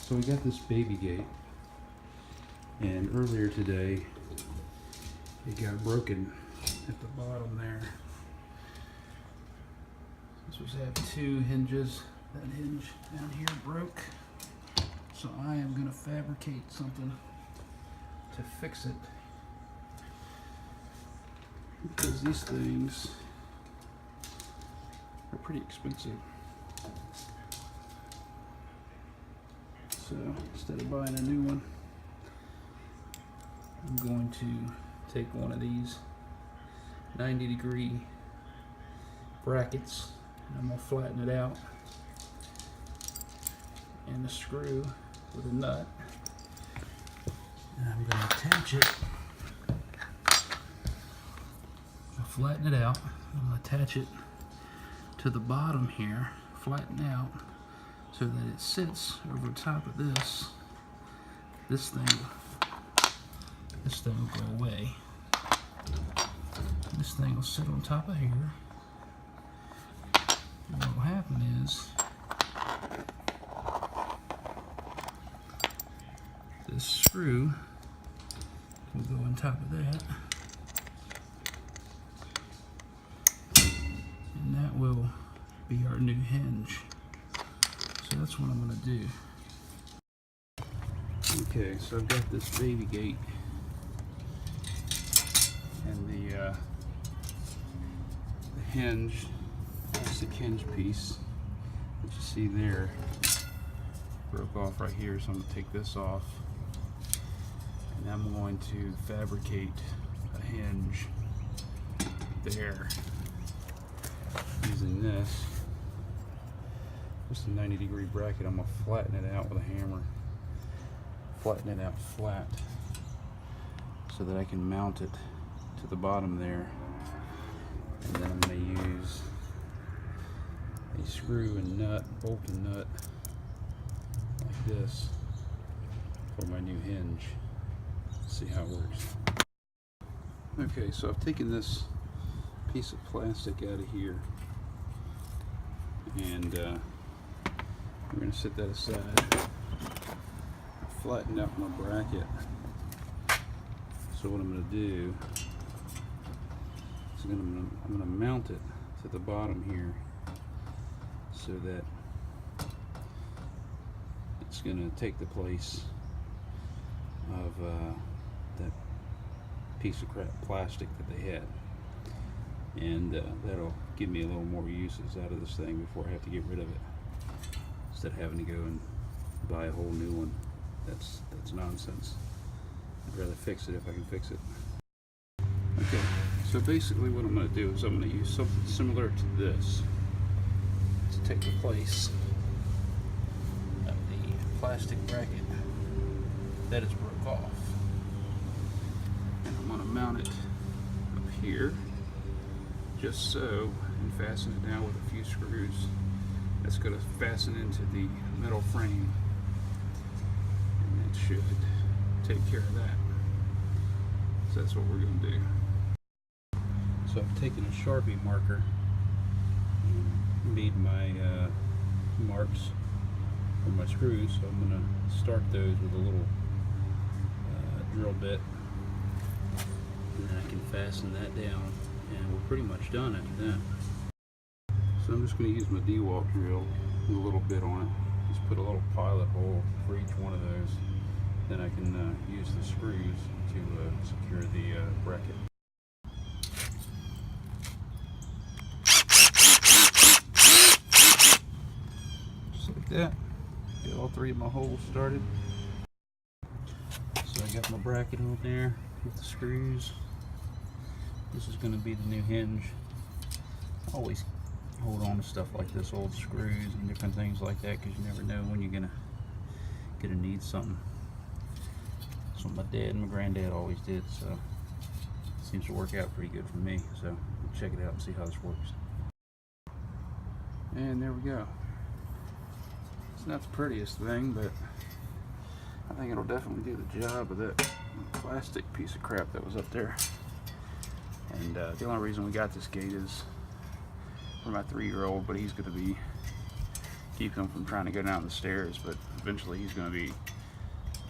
So we got this baby gate, and earlier today it got broken at the bottom there. This was have two hinges. That hinge down here broke, so I am going to fabricate something to fix it, because these things are pretty expensive. So instead of buying a new one, I'm going to take one of these 90-degree brackets and I'm going to flatten it out, and a screw with a nut, and I'm going to attach it. I'll flatten it out. I'm going to attach it to the bottom here, flatten out, so that it sits over top of this. This thing will go away. This thing will sit on top of here. And what will happen is this screw will go on top of that, and that will be our new hinge. So that's what I'm going to do. Okay, so I've got this baby gate and the hinge, plastic hinge piece that you see there broke off right here, so I'm going to take this off, and I'm going to fabricate a hinge there using this. Just a 90-degree bracket. I'm going to flatten it out with a hammer. Flatten it out flat so that I can mount it to the bottom there. And then I'm going to use a screw and nut, bolt and nut, like this, for my new hinge. Let's see how it works. Okay, so I've taken this piece of plastic out of here, and we're going to set that aside. Flatten out my bracket. So what I'm going to do is I'm going to mount it to the bottom here, so that it's going to take the place of that piece of crap plastic that they had, and that'll give me a little more uses out of this thing before I have to get rid of it, instead of having to go and buy a whole new one. That's nonsense. I'd rather fix it if I can fix it. Okay, so basically what I'm going to do is I'm going to use something similar to this to take the place of the plastic bracket that is broke off. And I'm going to mount it up here, just so, and fasten it down with a few screws. That's going to fasten into the metal frame, and it should take care of that. So that's what we're going to do. So I've taken a Sharpie marker and made my marks for my screws. So I'm going to start those with a little drill bit, and then I can fasten that down, and we're pretty much done after that. So I'm just going to use my D-walk drill with a little bit on it. Just put a little pilot hole for each one of those. Then I can use the screws to secure the bracket. Just like that. Get all three of my holes started. So I got my bracket on there with the screws. This is going to be the new hinge. I always hold on to stuff like this, old screws and different things like that, because you never know when you're gonna need something. That's what my dad and my granddad always did, so it seems to work out pretty good for me. So we'll check it out and see how this works. And there we go. It's not the prettiest thing, but I think it'll definitely do the job of that plastic piece of crap that was up there. And the only reason we got this gate is for my 3-year-old, but he's going to be keep him from trying to go down the stairs, but eventually he's going to be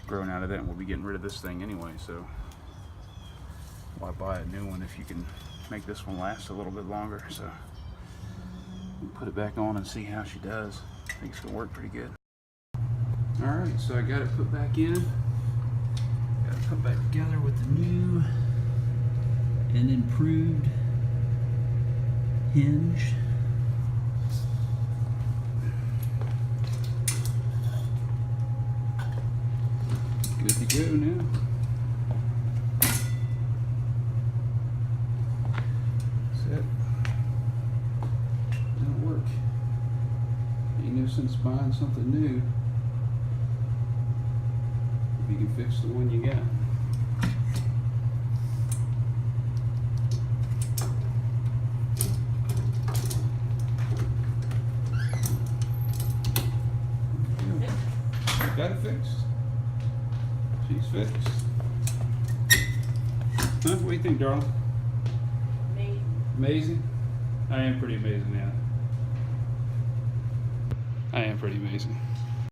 grown out of that, and we'll be getting rid of this thing anyway, so why buy a new one if you can make this one last a little bit longer? So we'll put it back on and see how she does. I think it's going to work pretty good. Alright, so I got it put back in. Got it put back together with the new and improved hinge. Good to go now. Set. Don't work. Ain't no sense buying something new if you can fix the one you got. Got it fixed. She's fixed. Huh? What do you think, darling? Amazing. Amazing? I am pretty amazing now. I am pretty amazing.